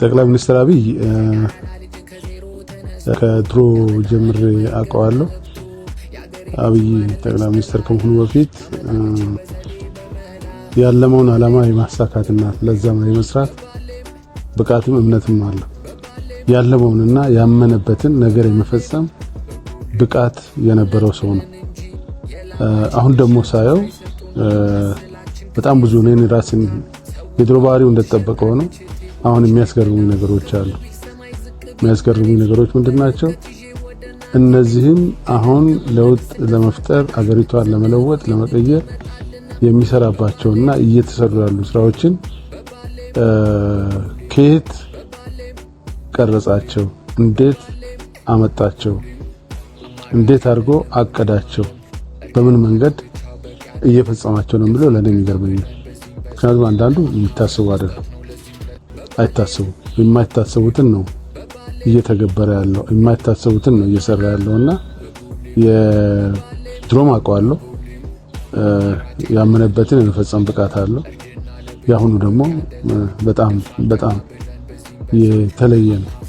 ጠቅላይ ሚኒስትር አብይ ከድሮ ጀምሬ አውቀዋለሁ። አብይ ጠቅላይ ሚኒስትር ከመሆኑ በፊት ያለመውን ዓላማ የማሳካትና ለዛም የመስራት ብቃትም እምነትም አለው። ያለመውንና ያመነበትን ነገር የመፈጸም ብቃት የነበረው ሰው ነው። አሁን ደግሞ ሳየው በጣም ብዙ ነን ራስን የድሮ ባህሪው እንደተጠበቀ ሆኖ አሁን የሚያስገርሙኝ ነገሮች አሉ። የሚያስገርሙኝ ነገሮች ምንድናቸው? እነዚህም አሁን ለውጥ ለመፍጠር አገሪቷን ለመለወጥ ለመቀየር የሚሰራባቸውና እየተሰሩ ያሉ ስራዎችን ከየት ቀረጻቸው፣ እንዴት አመጣቸው፣ እንዴት አድርጎ አቀዳቸው፣ በምን መንገድ እየፈጸማቸው ነው ብሎ ለኔ የሚገርመኝ። ምክንያቱም አንዳንዱ የሚታሰቡ አይደለም፣ አይታሰቡ የማይታሰቡትን ነው እየተገበረ ያለው፣ የማይታሰቡትን ነው እየሰራ ያለውና የድሮም አውቀዋለሁ ያመነበትን የመፈጸም ብቃት አለው። ያሁኑ ደግሞ በጣም የተለየ ነው።